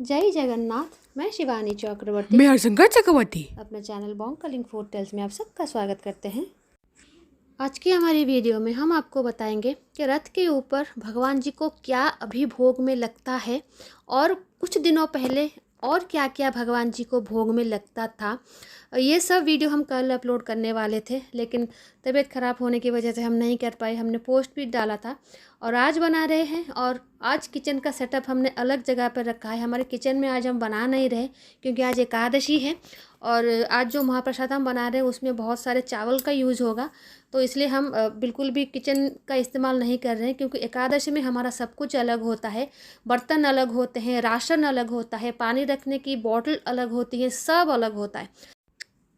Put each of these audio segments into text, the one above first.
जय जगन्नाथ। मैं शिवानी चक्रवर्ती, मैं हरशंकर चक्रवर्ती अपने चैनल बॉन्ग फोर टेल्स में आप सबका स्वागत करते हैं। आज की हमारी वीडियो में हम आपको बताएंगे कि रथ के ऊपर भगवान जी को क्या अभी भोग में लगता है और कुछ दिनों पहले और क्या क्या भगवान जी को भोग में लगता था। ये सब वीडियो हम कल अपलोड करने वाले थे, लेकिन तबीयत ख़राब होने की वजह से हम नहीं कर पाए। हमने पोस्ट भी डाला था और आज बना रहे हैं। और आज किचन का सेटअप हमने अलग जगह पर रखा है। हमारे किचन में आज हम बना नहीं रहे क्योंकि आज एकादशी है और आज जो महाप्रसाद हम बना रहे हैं उसमें बहुत सारे चावल का यूज़ होगा, तो इसलिए हम बिल्कुल भी किचन का इस्तेमाल नहीं कर रहे हैं। क्योंकि एकादशी में हमारा सब कुछ अलग होता है, बर्तन अलग होते हैं, राशन अलग होता है, पानी रखने की बॉटल अलग होती है, सब अलग होता है।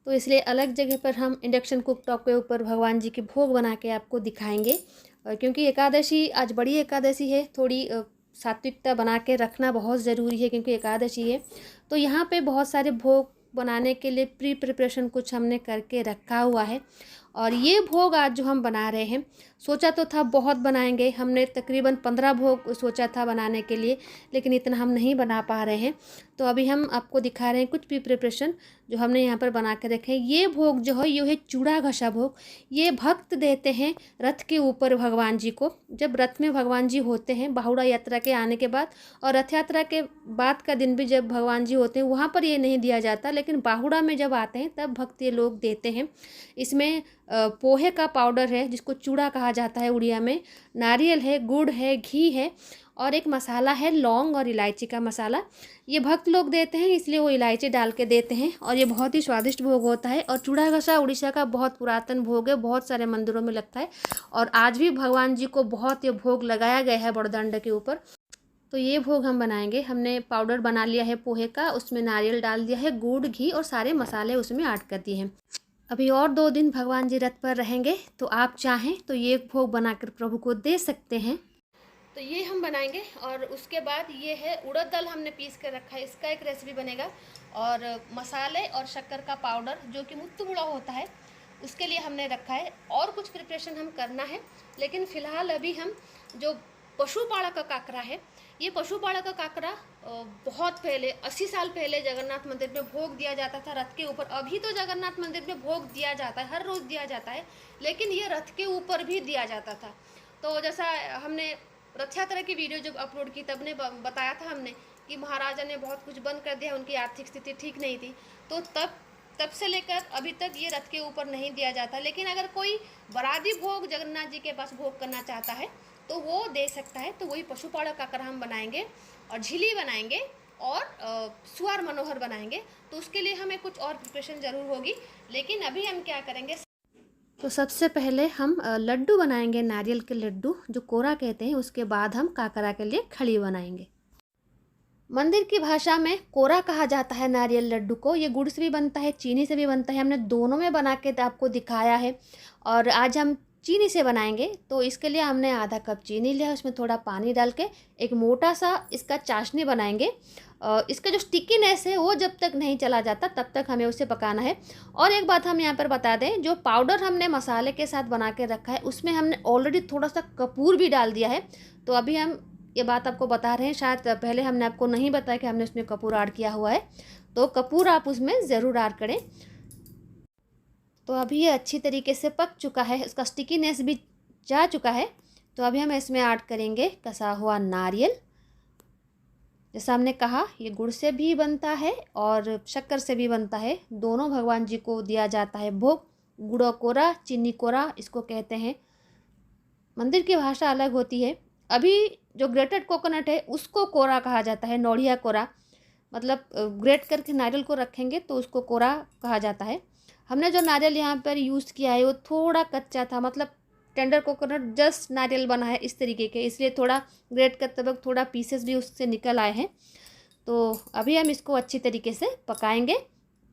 तो इसलिए अलग जगह पर हम इंडक्शन कुकटॉप के ऊपर भगवान जी के भोग बना के आपको दिखाएंगे। क्योंकि एकादशी आज बड़ी एकादशी है, थोड़ी सात्विकता बना के रखना बहुत ज़रूरी है क्योंकि एकादशी है। तो यहाँ पे बहुत सारे भोग बनाने के लिए प्रिपरेशन कुछ हमने करके रखा हुआ है। और ये भोग आज जो हम बना रहे हैं, सोचा तो था बहुत बनाएंगे, हमने तकरीबन 15 भोग सोचा था बनाने के लिए, लेकिन इतना हम नहीं बना पा रहे हैं। तो अभी हम आपको दिखा रहे हैं कुछ भी प्रिपरेशन जो हमने यहाँ पर बना के रखे हैं। ये भोग जो है ये है चूड़ा घसा भोग। ये भक्त देते हैं रथ के ऊपर भगवान जी को। जब रथ में भगवान जी होते हैं बाहुड़ा यात्रा के आने के बाद, और रथ यात्रा के बाद का दिन भी जब भगवान जी होते हैं वहाँ पर ये नहीं दिया जाता, लेकिन बाहुड़ा में जब आते हैं तब भक्त ये लोग देते हैं। इसमें पोहे का पाउडर है जिसको चूड़ा कहा जाता है उड़िया में, नारियल है, गुड़ है, घी है और एक मसाला है लौंग और इलायची का मसाला। ये भक्त लोग देते हैं इसलिए वो इलायची डाल के देते हैं और ये बहुत ही स्वादिष्ट भोग होता है। और चूड़ा घसा उड़ीसा का बहुत पुरातन भोग है, बहुत सारे मंदिरों में लगता है और आज भी भगवान जी को बहुत ये भोग लगाया गया है बड़दंड के ऊपर। तो ये भोग हम बनाएंगे। हमने पाउडर बना लिया है पोहे का, उसमें नारियल डाल दिया है, गुड़, घी और सारे मसाले उसमें ऐड कर दिए हैं। अभी और 2 दिन भगवान जी रथ पर रहेंगे, तो आप चाहें तो ये भोग बनाकर प्रभु को दे सकते हैं। तो ये हम बनाएंगे और उसके बाद ये है उड़द दाल हमने पीस कर रखा है, इसका एक रेसिपी बनेगा। और मसाले और शक्कर का पाउडर जो कि मुत्तु गुड़ा होता है उसके लिए हमने रखा है। और कुछ प्रिपरेशन हम करना है, लेकिन फ़िलहाल अभी हम जो पशुपाड़ा का काकरा है, ये पशुपाड़ा का काकरा बहुत पहले 80 साल पहले जगन्नाथ मंदिर में भोग दिया जाता था रथ के ऊपर। अभी तो जगन्नाथ मंदिर में भोग दिया जाता है, हर रोज़ दिया जाता है, लेकिन ये रथ के ऊपर भी दिया जाता था। तो जैसा हमने रथ यात्रा की वीडियो जब अपलोड की तब ने बताया था हमने कि महाराजा ने बहुत कुछ बंद कर दिया, उनकी आर्थिक स्थिति ठीक नहीं थी, तो तब से लेकर अभी तक ये रथ के ऊपर नहीं दिया जाता। लेकिन अगर कोई बरादी भोग जगन्नाथ जी के पास भोग करना चाहता है तो वो दे सकता है। तो वही पशुपाड़ा काकरा हम बनाएंगे और झिली बनाएंगे और सुअर मनोहर बनाएंगे। तो उसके लिए हमें कुछ और प्रिपरेशन ज़रूर होगी, लेकिन अभी हम क्या करेंगे, तो सबसे पहले हम लड्डू बनाएंगे, नारियल के लड्डू जो कोरा कहते हैं। उसके बाद हम काकरा के लिए खड़ी बनाएंगे। मंदिर की भाषा में कोरा कहा जाता है नारियल लड्डू को। ये गुड़ से भी बनता है, चीनी से भी बनता है। हमने दोनों में बना के आपको दिखाया है और आज हम चीनी से बनाएंगे। तो इसके लिए हमने आधा कप चीनी लिया, उसमें थोड़ा पानी डाल के एक मोटा सा इसका चाशनी बनाएंगे। इसका जो स्टिकीनेस है वो जब तक नहीं चला जाता तब तक हमें उसे पकाना है। और एक बात हम यहाँ पर बता दें, जो पाउडर हमने मसाले के साथ बना के रखा है उसमें हमने ऑलरेडी थोड़ा सा कपूर भी डाल दिया है। तो अभी हम ये बात आपको बता रहे हैं, शायद पहले हमने आपको नहीं बताया कि हमने उसमें कपूर ऐड किया हुआ है, तो कपूर आप उसमें ज़रूर ऐड करें। तो अभी ये अच्छी तरीके से पक चुका है, उसका स्टिकीनेस भी जा चुका है। तो अभी हम इसमें ऐड करेंगे कसा हुआ नारियल। जैसा हमने कहा ये गुड़ से भी बनता है और शक्कर से भी बनता है, दोनों भगवान जी को दिया जाता है भोग। गुड़ कोरा, चीनी कोरा इसको कहते हैं, मंदिर की भाषा अलग होती है। अभी जो ग्रेटेड कोकोनट है उसको कोरा कहा जाता है, नौड़िया कोरा, मतलब ग्रेट करके नारियल को रखेंगे तो उसको कोरा कहा जाता है। हमने जो नारियल यहाँ पर यूज़ किया है वो थोड़ा कच्चा था, मतलब टेंडर कोकोनट जस्ट नारियल बना है इस तरीके के, इसलिए थोड़ा ग्रेट करते वक्त थोड़ा पीसेस भी उससे निकल आए हैं। तो अभी हम इसको अच्छी तरीके से पकाएंगे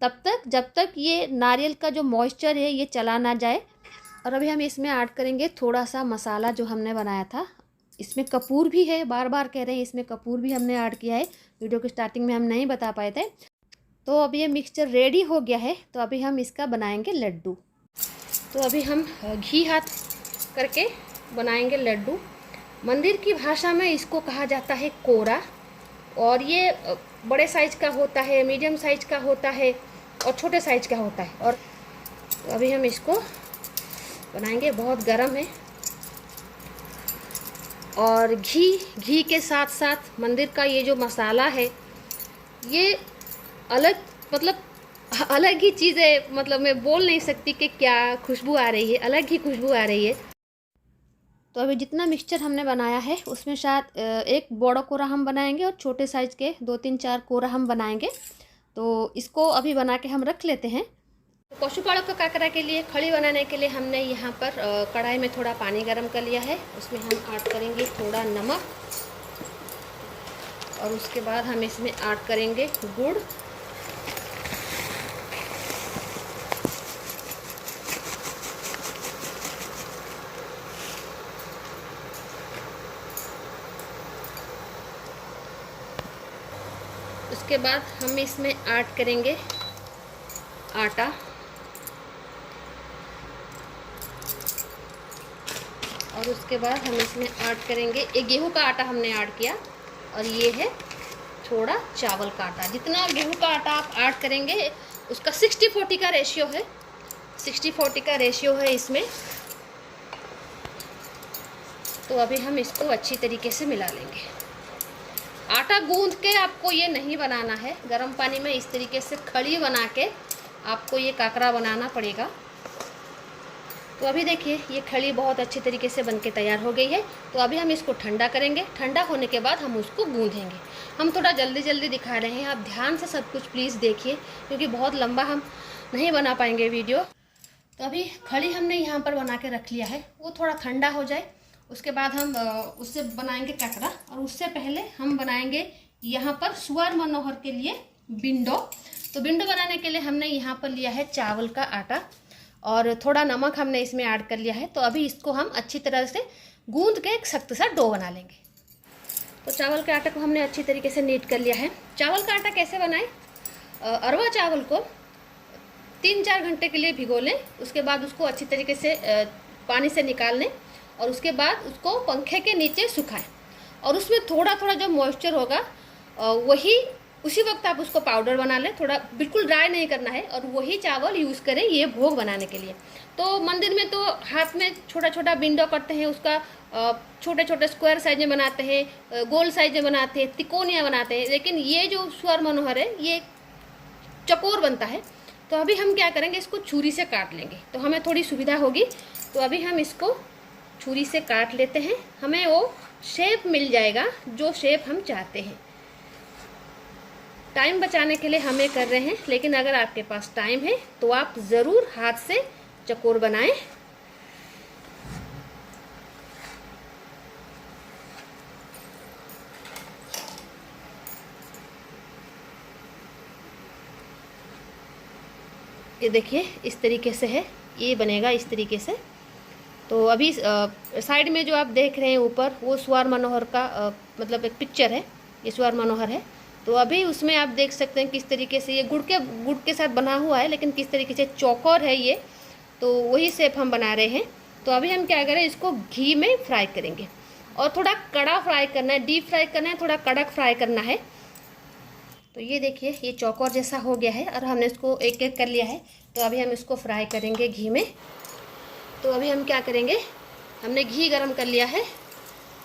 तब तक जब तक ये नारियल का जो मॉइस्चर है ये चला ना जाए। और अभी हम इसमें ऐड करेंगे थोड़ा सा मसाला जो हमने बनाया था। इसमें कपूर भी है, बार बार कह रहे हैं, इसमें कपूर भी हमने ऐड किया है, वीडियो के स्टार्टिंग में हम नहीं बता पाए थे। तो अब ये मिक्सचर रेडी हो गया है, तो अभी हम इसका बनाएंगे लड्डू। तो अभी हम घी हाथ करके बनाएंगे लड्डू। मंदिर की भाषा में इसको कहा जाता है कोरा। और ये बड़े साइज का होता है, मीडियम साइज का होता है और छोटे साइज का होता है। और तो अभी हम इसको बनाएंगे, बहुत गर्म है। और घी के साथ साथ मंदिर का ये जो मसाला है ये अलग, मतलब अलग ही चीज़ है। मतलब मैं बोल नहीं सकती कि क्या खुशबू आ रही है, अलग ही खुशबू आ रही है। तो अभी जितना मिक्सचर हमने बनाया है उसमें शायद एक बड़ा कोरा हम बनाएंगे और छोटे साइज़ के 2-3-4 कोरा हम बनाएंगे। तो इसको अभी बना के हम रख लेते हैं। तो पशु पालक का काकरा के लिए खड़ी बनाने के लिए हमने यहाँ पर कढ़ाई में थोड़ा पानी गर्म कर लिया है। उसमें हम ऐड करेंगे थोड़ा नमक और उसके बाद हम इसमें ऐड करेंगे गुड़। उसके बाद हम इसमें ऐड करेंगे आटा। और उसके बाद हम इसमें ऐड करेंगे, एक गेहूं का आटा हमने ऐड किया और ये है थोड़ा चावल का आटा। जितना गेहूं का आटा आप ऐड करेंगे उसका 60-40 का रेशियो है, 60-40 का रेशियो है इसमें। तो अभी हम इसको अच्छी तरीके से मिला लेंगे। आटा गूंद के आपको ये नहीं बनाना है, गर्म पानी में इस तरीके से खड़ी बना के आपको ये काकरा बनाना पड़ेगा। तो अभी देखिए ये खड़ी बहुत अच्छी तरीके से बनके तैयार हो गई है। तो अभी हम इसको ठंडा करेंगे, ठंडा होने के बाद हम उसको गूंदेंगे। हम थोड़ा जल्दी जल्दी दिखा रहे हैं, आप ध्यान से सब कुछ प्लीज़ देखिए क्योंकि बहुत लंबा हम नहीं बना पाएंगे वीडियो। तो अभी खड़ी हमने यहाँ पर बना के रख लिया है, वो थोड़ा ठंडा हो जाए उसके बाद हम उससे बनाएंगे काकरा। और उससे पहले हम बनाएंगे यहाँ पर सुअर मनोहर के लिए बिंडो। तो बिंडो बनाने के लिए हमने यहाँ पर लिया है चावल का आटा और थोड़ा नमक हमने इसमें ऐड कर लिया है। तो अभी इसको हम अच्छी तरह से गूंद के एक सख्त सा डो बना लेंगे। तो चावल के आटे को हमने अच्छी तरीके से नीट कर लिया है। चावल का आटा कैसे बनाएं? अरवा चावल को 3-4 घंटे के लिए भिगो लें, उसके बाद उसको अच्छी तरीके से पानी से निकाल लें और उसके बाद उसको पंखे के नीचे सुखाएं। और उसमें थोड़ा थोड़ा जो मॉइस्चर होगा वही उसी वक्त आप उसको पाउडर बना लें, थोड़ा बिल्कुल ड्राई नहीं करना है। और वही चावल यूज़ करें ये भोग बनाने के लिए। तो मंदिर में तो हाथ में छोटा छोटा बिंडो करते हैं, उसका छोटे छोटे स्क्वायर साइज में बनाते हैं, गोल साइज में बनाते हैं, तिकोनिया बनाते हैं। लेकिन ये जो सुअर मनोहर है ये चकोर बनता है। तो अभी हम क्या करेंगे, इसको छुरी से काट लेंगे तो हमें थोड़ी सुविधा होगी। तो अभी हम इसको छुरी से काट लेते हैं, हमें वो शेप मिल जाएगा जो शेप हम चाहते हैं। टाइम बचाने के लिए हमें कर रहे हैं, लेकिन अगर आपके पास टाइम है तो आप ज़रूर हाथ से चकोर बनाएं। ये देखिए इस तरीके से है, ये बनेगा इस तरीके से। तो अभी साइड में जो आप देख रहे हैं ऊपर वो सुअर मनोहर का मतलब एक पिक्चर है, ये सुअर मनोहर है। तो अभी उसमें आप देख सकते हैं किस तरीके से ये गुड़ के साथ बना हुआ है, लेकिन किस तरीके से चौकोर है ये। तो वही शेप हम बना रहे हैं। तो अभी हम क्या करें, इसको घी में फ्राई करेंगे और थोड़ा कड़ा फ्राई करना है, डीप फ्राई करना है, थोड़ा कड़क फ्राई करना है। तो ये देखिए ये चौकोर जैसा हो गया है और हमने इसको एक एक कर लिया है। तो अभी हम इसको फ्राई करेंगे घी में। तो अभी हम क्या करेंगे, हमने घी गरम कर लिया है,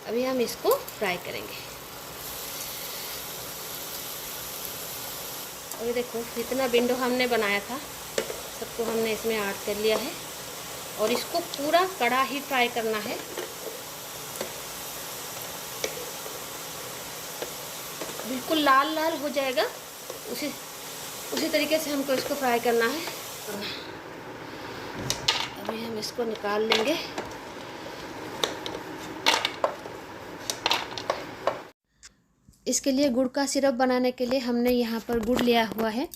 अभी हम इसको फ्राई करेंगे। और ये देखो जितना बिंडो हमने बनाया था सबको हमने इसमें ऐड कर लिया है और इसको पूरा कड़ा ही फ्राई करना है। बिल्कुल लाल लाल हो जाएगा, उसी तरीके से हमको इसको फ्राई करना है। अभी हम इसको निकाल लेंगे। इसके लिए गुड़ का सिरप बनाने के लिए हमने यहाँ पर गुड़ लिया हुआ है,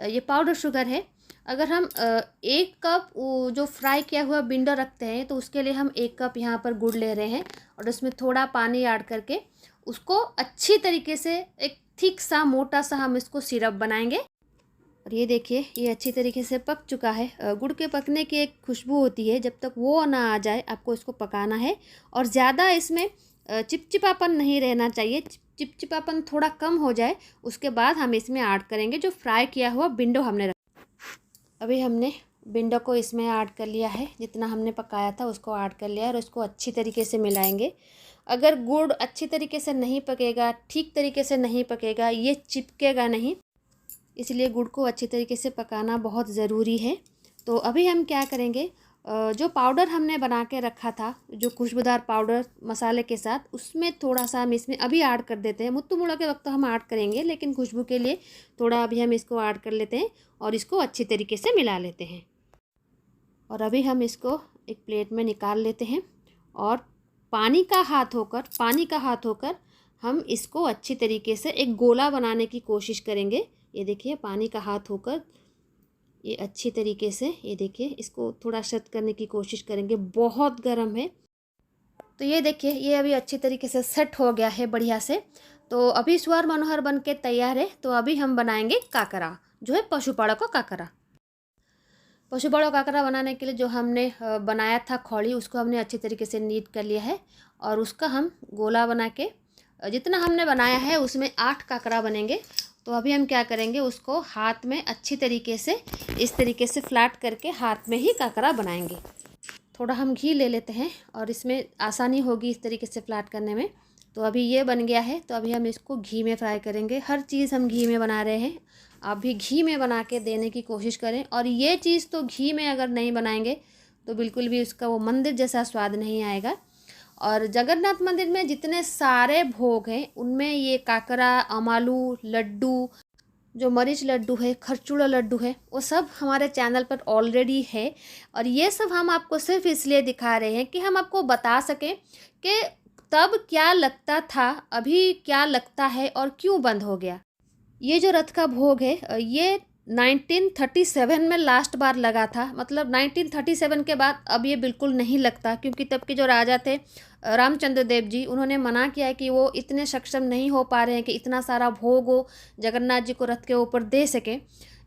ये पाउडर शुगर है। अगर हम 1 कप जो फ्राई किया हुआ बिंडो रखते हैं तो उसके लिए हम 1 कप यहाँ पर गुड़ ले रहे हैं और उसमें थोड़ा पानी ऐड करके उसको अच्छी तरीके से एक थिक सा मोटा सा हम इसको सिरप बनाएंगे। और ये देखिए ये अच्छी तरीके से पक चुका है। गुड़ के पकने की एक खुशबू होती है, जब तक वो ना आ जाए आपको इसको पकाना है। और ज़्यादा इसमें चिपचिपापन नहीं रहना चाहिए, चिपचिपापन थोड़ा कम हो जाए उसके बाद हम इसमें ऐड करेंगे जो फ्राई किया हुआ बिंडो हमने रखा। अभी हमने बिंडो को इसमें ऐड कर लिया है, जितना हमने पकाया था उसको ऐड कर लिया है और उसको अच्छी तरीके से मिलाएंगे। अगर गुड़ अच्छी तरीके से नहीं पकेगा, ठीक तरीके से नहीं पकेगा, ये चिपकेगा नहीं, इसलिए गुड़ को अच्छी तरीके से पकाना बहुत ज़रूरी है। तो अभी हम क्या करेंगे, जो पाउडर हमने बना के रखा था, जो खुशबूदार पाउडर मसाले के साथ, उसमें थोड़ा सा हम इसमें अभी ऐड कर देते हैं। मुत्तू मुड़ा के वक्त तो हम ऐड करेंगे, लेकिन खुशबू के लिए थोड़ा अभी हम इसको ऐड कर लेते हैं और इसको अच्छी तरीके से मिला लेते हैं। और अभी हम इसको एक प्लेट में निकाल लेते हैं और पानी का हाथ होकर हम इसको अच्छी तरीके से एक गोला बनाने की कोशिश करेंगे। ये देखिए पानी का हाथ होकर ये अच्छी तरीके से, ये देखिए इसको थोड़ा सेट करने की कोशिश करेंगे। बहुत गर्म है, तो ये देखिए ये अभी अच्छी तरीके से सेट हो गया है बढ़िया से। तो अभी स्वर मनोहर बन के तैयार है। तो अभी हम बनाएंगे काकरा, जो है पशुपाड़ा का काकरा। पशुपाड़ा काकरा बनाने के लिए जो हमने बनाया था खौड़ी, उसको हमने अच्छी तरीके से नीट कर लिया है और उसका हम गोला बना के, जितना हमने बनाया है उसमें 8 काकरा बनेंगे। तो अभी हम क्या करेंगे, उसको हाथ में अच्छी तरीके से इस तरीके से फ्लैट करके हाथ में ही काकरा बनाएंगे। थोड़ा हम घी ले लेते हैं और इसमें आसानी होगी इस तरीके से फ्लैट करने में। तो अभी ये बन गया है, तो अभी हम इसको घी में फ्राई करेंगे। हर चीज़ हम घी में बना रहे हैं, आप भी घी में बना के देने की कोशिश करें। और ये चीज़ तो घी में अगर नहीं बनाएंगे तो बिल्कुल भी उसका वो मंदिर जैसा स्वाद नहीं आएगा। और जगन्नाथ मंदिर में जितने सारे भोग हैं उनमें ये काकरा, अमालू, लड्डू, जो मरीच लड्डू है, खरचूड़ा लड्डू है, वो सब हमारे चैनल पर ऑलरेडी है। और ये सब हम आपको सिर्फ इसलिए दिखा रहे हैं कि हम आपको बता सकें कि तब क्या लगता था, अभी क्या लगता है और क्यों बंद हो गया। ये जो रथ का भोग है ये 1937 में लास्ट बार लगा था। मतलब 1937 के बाद अब ये बिल्कुल नहीं लगता, क्योंकि तब के जो राजा थे रामचंद्र देव जी, उन्होंने मना किया है कि वो इतने सक्षम नहीं हो पा रहे हैं कि इतना सारा भोग वो जगन्नाथ जी को रथ के ऊपर दे सके,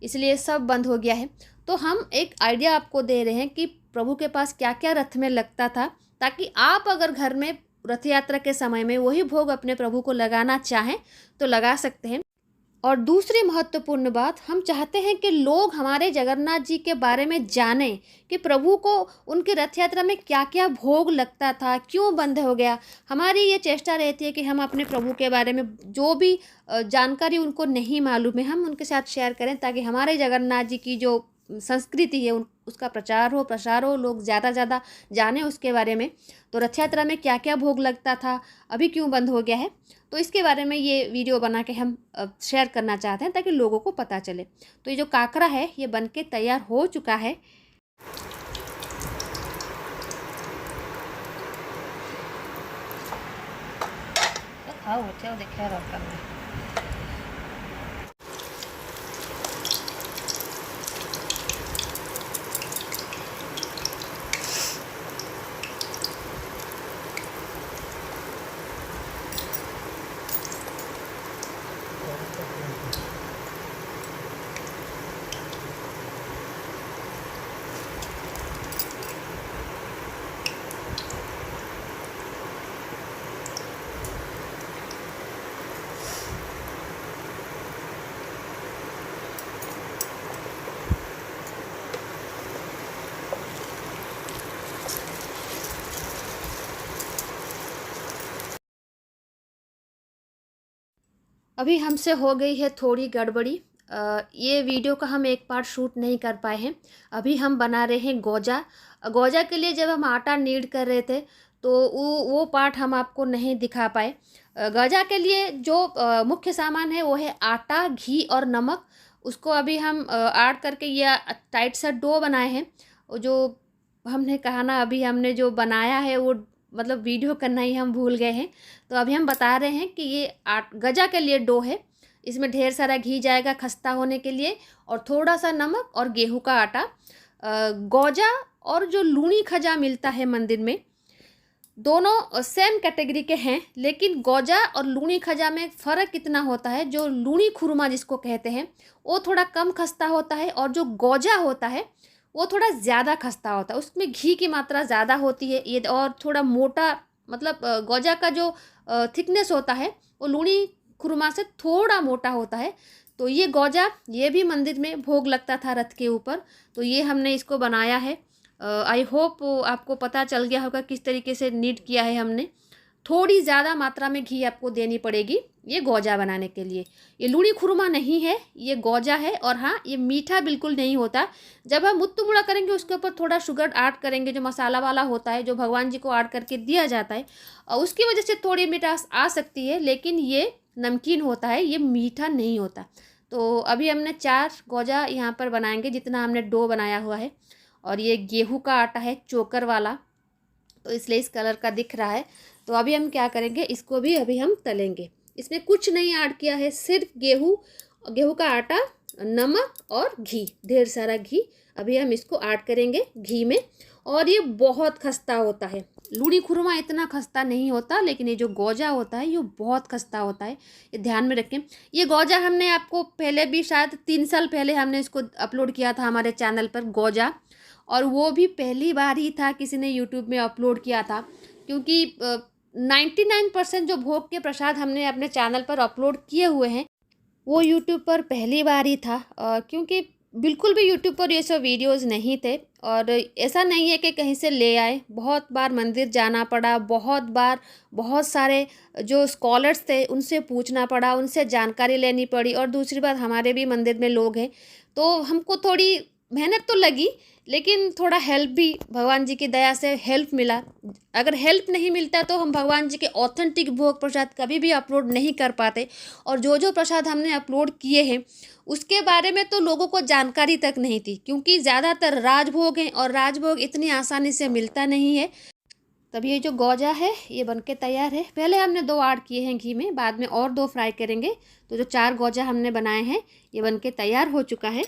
इसलिए सब बंद हो गया है। तो हम एक आइडिया आपको दे रहे हैं कि प्रभु के पास क्या क्या रथ में लगता था, ताकि आप अगर घर में रथ यात्रा के समय में वही भोग अपने प्रभु को लगाना चाहें तो लगा सकते हैं। और दूसरी महत्वपूर्ण बात, हम चाहते हैं कि लोग हमारे जगन्नाथ जी के बारे में जानें कि प्रभु को उनकी रथ यात्रा में क्या क्या भोग लगता था, क्यों बंद हो गया। हमारी ये चेष्टा रहती है कि हम अपने प्रभु के बारे में जो भी जानकारी उनको नहीं मालूम है, हम उनके साथ शेयर करें, ताकि हमारे जगन्नाथ जी की जो संस्कृति है उसका प्रचार हो, प्रसार हो, लोग ज़्यादा ज़्यादा जाने उसके बारे में। तो रथ यात्रा में क्या क्या भोग लगता था, अभी क्यों बंद हो गया है, तो इसके बारे में ये वीडियो बना के हम शेयर करना चाहते हैं ताकि लोगों को पता चले। तो ये जो काकरा है ये बन के तैयार हो चुका है। खाओ बच्चे, देखिए करना। अभी हमसे हो गई है थोड़ी गड़बड़ी। ये वीडियो का हम एक पार्ट शूट नहीं कर पाए हैं। अभी हम बना रहे हैं गोजा। गोजा के लिए जब हम आटा नीड कर रहे थे तो वो पार्ट हम आपको नहीं दिखा पाए। गजा के लिए जो मुख्य सामान है वो है आटा, घी और नमक। उसको अभी हम ऐड करके ये टाइट सा डो बनाए हैं। वो जो हमने कहा ना, अभी हमने जो बनाया है वो मतलब वीडियो करना ही हम भूल गए हैं। तो अभी हम बता रहे हैं कि ये गजा के लिए डो है। इसमें ढेर सारा घी जाएगा खस्ता होने के लिए, और थोड़ा सा नमक और गेहूं का आटा। गौजा और जो लूनी खजा मिलता है मंदिर में, दोनों सेम कैटेगरी के हैं, लेकिन गौजा और लूनी खजा में फ़र्क इतना होता है, जो लूनी खुरमा जिसको कहते हैं वो थोड़ा कम खस्ता होता है, और जो गौजा होता है वो थोड़ा ज़्यादा खस्ता होता है। उसमें घी की मात्रा ज़्यादा होती है ये, और थोड़ा मोटा मतलब गौजा का जो थिकनेस होता है वो लूनी खुरमा से थोड़ा मोटा होता है। तो ये गौजा ये भी मंदिर में भोग लगता था रथ के ऊपर। तो ये हमने इसको बनाया है। आई होप आपको पता चल गया होगा किस तरीके से नीट किया है हमने। थोड़ी ज़्यादा मात्रा में घी आपको देनी पड़ेगी ये गौजा बनाने के लिए। ये लूनी खुरमा नहीं है, ये गौजा है। और हाँ, ये मीठा बिल्कुल नहीं होता। जब हम मुत्तु मुड़ा करेंगे उसके ऊपर थोड़ा शुगर ऐड करेंगे, जो मसाला वाला होता है, जो भगवान जी को ऐड करके दिया जाता है, और उसकी वजह से थोड़ी मिठास आ सकती है, लेकिन ये नमकीन होता है, ये मीठा नहीं होता। तो अभी हमने 4 गौजा यहाँ पर बनाएंगे जितना हमने डो बनाया हुआ है। और ये गेहूँ का आटा है, चोकर वाला, तो इसलिए इस कलर का दिख रहा है। तो अभी हम क्या करेंगे, इसको भी अभी हम तलेंगे। इसमें कुछ नहीं ऐड किया है, सिर्फ गेहूँ का आटा, नमक और घी, ढेर सारा घी। अभी हम इसको ऐड करेंगे घी में। और ये बहुत खस्ता होता है। लूनी खुरमा इतना खस्ता नहीं होता, लेकिन ये जो गौजा होता है ये बहुत खस्ता होता है, ये ध्यान में रखें। ये गौजा हमने आपको पहले भी शायद 3 साल पहले हमने इसको अपलोड किया था हमारे चैनल पर, गौजा। और वो भी पहली बार ही था किसी ने यूट्यूब में अपलोड किया था, क्योंकि 99% जो भोग के प्रसाद हमने अपने चैनल पर अपलोड किए हुए हैं वो यूट्यूब पर पहली बार ही था। क्योंकि बिल्कुल भी यूट्यूब पर ये सब वीडियोस नहीं थे। और ऐसा नहीं है कि कहीं से ले आए, बहुत बार मंदिर जाना पड़ा, बहुत बार बहुत सारे जो स्कॉलर्स थे उनसे पूछना पड़ा, उनसे जानकारी लेनी पड़ी। और दूसरी बात, हमारे भी मंदिर में लोग हैं, तो हमको थोड़ी मेहनत तो लगी, लेकिन थोड़ा हेल्प भी भगवान जी की दया से हेल्प मिला। अगर हेल्प नहीं मिलता तो हम भगवान जी के ऑथेंटिक भोग प्रसाद कभी भी अपलोड नहीं कर पाते। और जो प्रसाद हमने अपलोड किए हैं उसके बारे में तो लोगों को जानकारी तक नहीं थी, क्योंकि ज़्यादातर राजभोग हैं और राजभोग इतनी आसानी से मिलता नहीं है। तब ये जो गौजा है ये बनके तैयार है। पहले हमने 2 ऐड किए हैं घी में, बाद में और 2 फ्राई करेंगे। तो जो 4 गौजा हमने बनाए हैं ये बनके तैयार हो चुका है।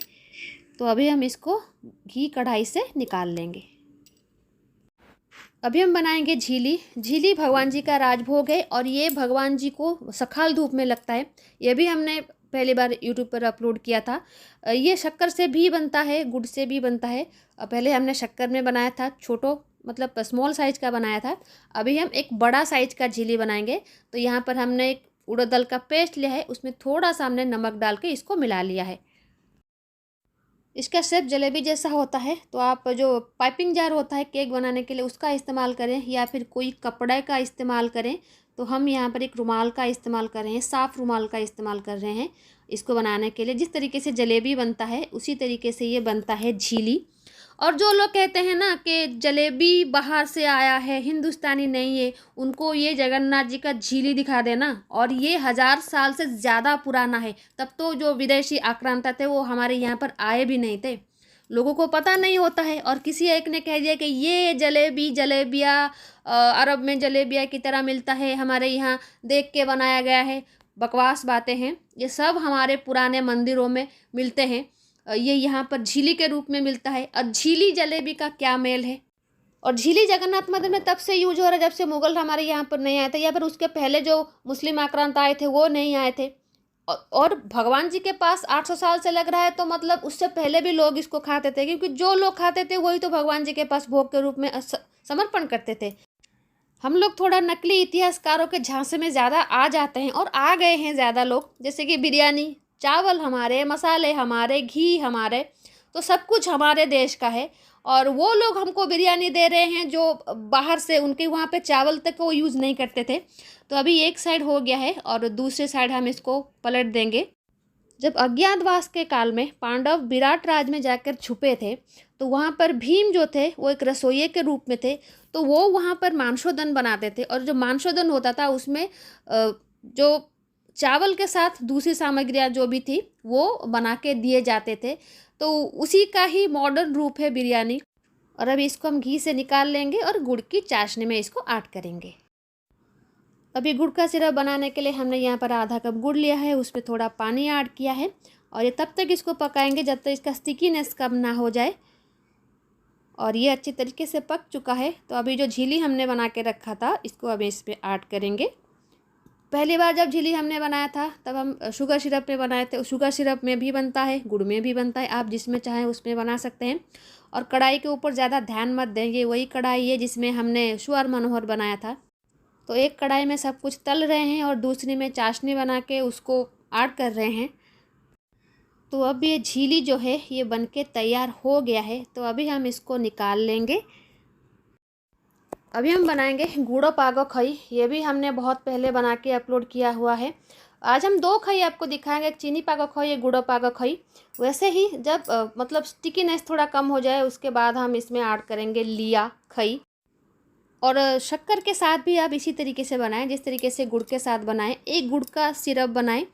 तो अभी हम इसको घी कढ़ाई से निकाल लेंगे। अभी हम बनाएंगे झीली। झीली भगवान जी का राजभोग है और ये भगवान जी को सखाल धूप में लगता है। ये भी हमने पहली बार यूट्यूब पर अपलोड किया था। ये शक्कर से भी बनता है, गुड़ से भी बनता है। पहले हमने शक्कर में बनाया था, छोटो मतलब स्मॉल साइज का बनाया था। अभी हम एक बड़ा साइज का झीली बनाएंगे। तो यहाँ पर हमने एक उड़द दाल का पेस्ट लिया है, उसमें थोड़ा सा हमने नमक डाल के इसको मिला लिया है। इसका शेप जलेबी जैसा होता है। तो आप जो पाइपिंग जार होता है केक बनाने के लिए उसका इस्तेमाल करें, या फिर कोई कपड़े का इस्तेमाल करें। तो हम यहाँ पर एक रुमाल का इस्तेमाल कर रहे हैं, साफ़ रुमाल का इस्तेमाल कर रहे हैं इसको बनाने के लिए। जिस तरीके से जलेबी बनता है उसी तरीके से ये बनता है झीली। और जो लोग कहते हैं ना कि जलेबी बाहर से आया है, हिंदुस्तानी नहीं है, उनको ये जगन्नाथ जी का झीली दिखा देना। और ये 1000 साल से ज़्यादा पुराना है। तब तो जो विदेशी आक्रांता थे वो हमारे यहाँ पर आए भी नहीं थे, लोगों को पता नहीं होता है। और किसी एक ने कह दिया कि ये जलेबिया अरब में जलेबिया की तरह मिलता है, हमारे यहाँ देख के बनाया गया है। बकवास बातें हैं, ये सब हमारे पुराने मंदिरों में मिलते हैं। ये यहाँ पर झीली के रूप में मिलता है। और झीली जलेबी का क्या मेल है? और झीली जगन्नाथ मंदिर में तब से यूज हो रहा है जब से मुगल हमारे यहाँ पर नहीं आए थे, या फिर उसके पहले जो मुस्लिम आक्रांत आए थे वो नहीं आए थे। और भगवान जी के पास 800 साल से लग रहा है, तो मतलब उससे पहले भी लोग इसको खाते थे, क्योंकि जो लोग खाते थे वही तो भगवान जी के पास भोग के रूप में समर्पण करते थे। हम लोग थोड़ा नकली इतिहासकारों के झांसे में ज़्यादा आ जाते हैं, और आ गए हैं ज़्यादा लोग। जैसे कि बिरयानी, चावल हमारे, मसाले हमारे, घी हमारे, तो सब कुछ हमारे देश का है। और वो लोग हमको बिरयानी दे रहे हैं जो बाहर से, उनके वहाँ पे चावल तक वो यूज़ नहीं करते थे। तो अभी एक साइड हो गया है और दूसरे साइड हम इसको पलट देंगे। जब अज्ञातवास के काल में पांडव विराट राज में जाकर छुपे थे, तो वहाँ पर भीम जो थे वो एक रसोइये के रूप में थे। तो वो वहाँ पर मांसोदन बनाते थे, और जो मांसोदन होता था उसमें जो चावल के साथ दूसरी सामग्रियाँ जो भी थी वो बना के दिए जाते थे। तो उसी का ही मॉडर्न रूप है बिरयानी। और अब इसको हम घी से निकाल लेंगे और गुड़ की चाशनी में इसको ऐड करेंगे। अभी गुड़ का सिरप बनाने के लिए हमने यहाँ पर आधा कप गुड़ लिया है, उसमें थोड़ा पानी ऐड किया है। और ये तब तक इसको पकाएंगे जब तक इसका स्टिकीनेस कम ना हो जाए। और ये अच्छी तरीके से पक चुका है। तो अभी जो झीली हमने बना के रखा था इसको अभी इसमें ऐड करेंगे। पहली बार जब झीली हमने बनाया था तब हम शुगर सिरप में बनाए थे। शुगर सिरप में भी बनता है, गुड़ में भी बनता है, आप जिसमें चाहें उसमें बना सकते हैं। और कढ़ाई के ऊपर ज़्यादा ध्यान मत देंगे, वही कढ़ाई है जिसमें हमने सुअर मनोहर बनाया था। तो एक कढ़ाई में सब कुछ तल रहे हैं और दूसरी में चाशनी बना के उसको ऐड कर रहे हैं। तो अब ये झीली जो है ये बनके तैयार हो गया है। तो अभी हम इसको निकाल लेंगे। अभी हम बनाएंगे गुड़ो पागो खई। ये भी हमने बहुत पहले बना के अपलोड किया हुआ है। आज हम 2 खई आपको दिखाएंगे, एक चीनी पागो खई, एक गुड़ो पागो खई। वैसे ही जब मतलब स्टिकीनेस थोड़ा कम हो जाए उसके बाद हम इसमें ऐड करेंगे लिया खई। और शक्कर के साथ भी आप इसी तरीके से बनाएं जिस तरीके से गुड़ के साथ बनाएं। एक गुड़ का सिरप बनाएं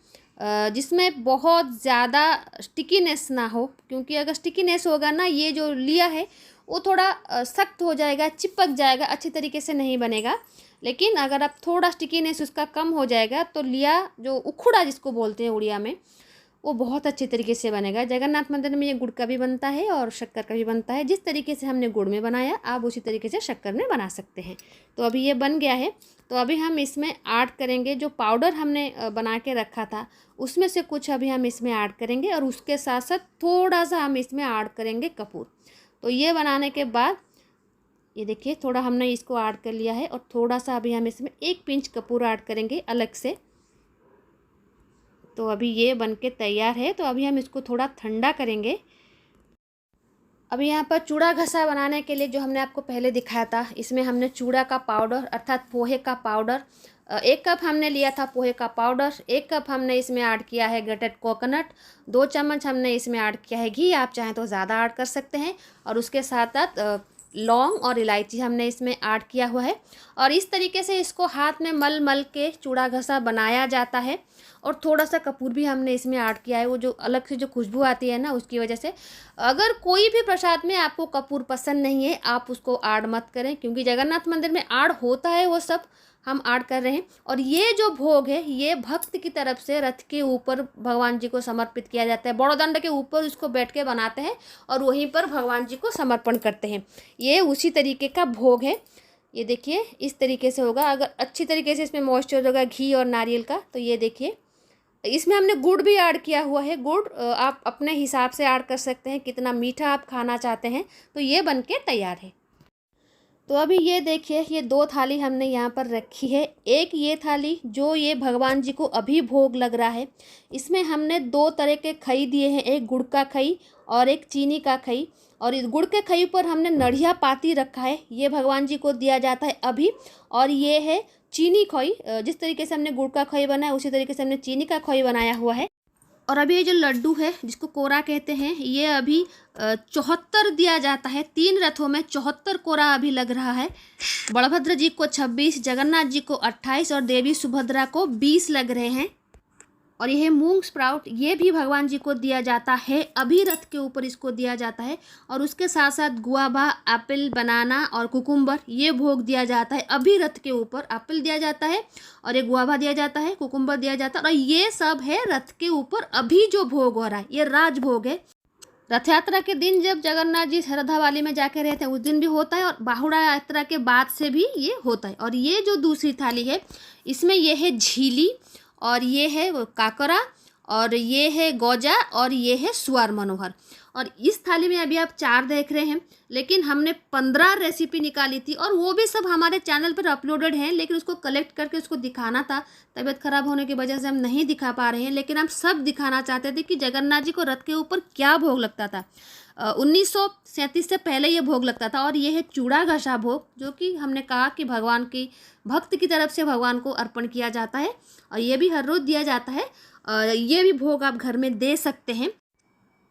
जिसमें बहुत ज़्यादा स्टिकीनेस ना हो, क्योंकि अगर स्टिकीनेस होगा ना, ये जो लिया है वो थोड़ा सख्त हो जाएगा, चिपक जाएगा, अच्छी तरीके से नहीं बनेगा। लेकिन अगर आप थोड़ा स्टिकीनेस उसका कम हो जाएगा तो लिया जो उखुड़ा जिसको बोलते हैं उड़िया में, वो बहुत अच्छी तरीके से बनेगा। जगन्नाथ मंदिर में ये गुड़ का भी बनता है और शक्कर का भी बनता है। जिस तरीके से हमने गुड़ में बनाया आप उसी तरीके से शक्कर में बना सकते हैं। तो अभी ये बन गया है। तो अभी हम इसमें ऐड करेंगे जो पाउडर हमने बना के रखा था, उसमें से कुछ अभी हम इसमें ऐड करेंगे और उसके साथ साथ थोड़ा सा हम इसमें ऐड करेंगे कपूर। तो ये बनाने के बाद ये देखिए थोड़ा हमने इसको ऐड कर लिया है और थोड़ा सा अभी हम इसमें 1 पिंच कपूर ऐड करेंगे अलग से। तो अभी ये बनके तैयार है। तो अभी हम इसको थोड़ा ठंडा करेंगे। अभी यहाँ पर चूड़ा घसा बनाने के लिए जो हमने आपको पहले दिखाया था, इसमें हमने चूड़ा का पाउडर अर्थात पोहे का पाउडर 1 कप हमने लिया था पोहे का पाउडर। 1 कप हमने इसमें ऐड किया है ग्रेटेड कोकोनट। 2 चम्मच हमने इसमें ऐड किया है घी। आप चाहें तो ज़्यादा ऐड कर सकते हैं। और उसके साथ साथ लौंग और इलायची हमने इसमें ऐड किया हुआ है। और इस तरीके से इसको हाथ में मल मल के चूड़ा घसा बनाया जाता है। और थोड़ा सा कपूर भी हमने इसमें ऐड किया है, वो जो अलग से जो खुशबू आती है ना उसकी वजह से। अगर कोई भी प्रसाद में आपको कपूर पसंद नहीं है आप उसको ऐड मत करें, क्योंकि जगन्नाथ मंदिर में ऐड होता है वो सब हम ऐड कर रहे हैं। और ये जो भोग है ये भक्त की तरफ से रथ के ऊपर भगवान जी को समर्पित किया जाता है। बड़ोदंड के ऊपर इसको बैठ के बनाते हैं और वहीं पर भगवान जी को समर्पण करते हैं। ये उसी तरीके का भोग है। ये देखिए इस तरीके से होगा। अगर अच्छी तरीके से इसमें मॉइस्चर होगा घी और नारियल का। तो ये देखिए इसमें हमने गुड़ भी ऐड किया हुआ है। गुड़ आप अपने हिसाब से ऐड कर सकते हैं, कितना मीठा आप खाना चाहते हैं। तो ये बनके तैयार है। तो अभी ये देखिए ये 2 थाली हमने यहाँ पर रखी है। एक ये थाली जो ये भगवान जी को अभी भोग लग रहा है, इसमें हमने 2 तरह के खई दिए हैं, एक गुड़ का खई और एक चीनी का खई। और इस गुड़ के खई पर हमने नड़िया पाती रखा है, ये भगवान जी को दिया जाता है अभी। और ये है चीनी खोई। जिस तरीके से हमने गुड़ का खोई बनाया उसी तरीके से हमने चीनी का खोई बनाया हुआ है। और अभी ये जो लड्डू है जिसको कोरा कहते हैं, ये अभी 74 दिया जाता है। 3 रथों में 74 कोरा अभी लग रहा है। बलभद्र जी को 26, जगन्नाथ जी को 28 और देवी सुभद्रा को 20 लग रहे हैं। और यह मूंग स्प्राउट ये भी भगवान जी को दिया जाता है, अभी रथ के ऊपर इसको दिया जाता है। और उसके साथ साथ गुआवा, एप्पल, बनाना और कुकुम्बर ये भोग दिया जाता है। अभी रथ के ऊपर एप्पल दिया जाता है और एक गुआवा दिया जाता है, कुकुम्बर दिया जाता है। और ये सब है रथ के ऊपर अभी जो भोग हो रहा है, ये राजभोग है। रथ यात्रा के दिन जब जगन्नाथ जी श्रद्धा वाली में जाके रहते हैं उस दिन भी होता है और बाहुड़ा यात्रा के बाद से भी ये होता है। और ये जो दूसरी थाली है इसमें ये है झीली और ये है काकरा और ये है गौजा और ये है सुअर मनोहर। और इस थाली में अभी आप 4 देख रहे हैं, लेकिन हमने 15 रेसिपी निकाली थी और वो भी सब हमारे चैनल पर अपलोडेड हैं। लेकिन उसको कलेक्ट करके उसको दिखाना था, तबीयत खराब होने की वजह से हम नहीं दिखा पा रहे हैं। लेकिन हम सब दिखाना चाहते थे कि जगन्नाथ जी को रथ के ऊपर क्या भोग लगता था। 1937 से पहले ये भोग लगता था। और ये है चूड़ा घसा भोग, जो कि हमने कहा कि भगवान की भक्त की तरफ से भगवान को अर्पण किया जाता है और ये भी हर रोज़ दिया जाता है। ये भी भोग आप घर में दे सकते हैं।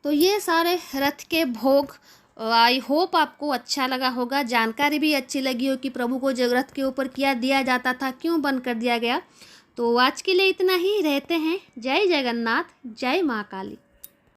तो ये सारे रथ के भोग आई होप आपको अच्छा लगा होगा, जानकारी भी अच्छी लगी हो कि प्रभु को जब रथ के ऊपर क्या दिया जाता था, क्यों बंद कर दिया गया। तो आज के लिए इतना ही, रहते हैं। जय जगन्नाथ, जय माँ काली।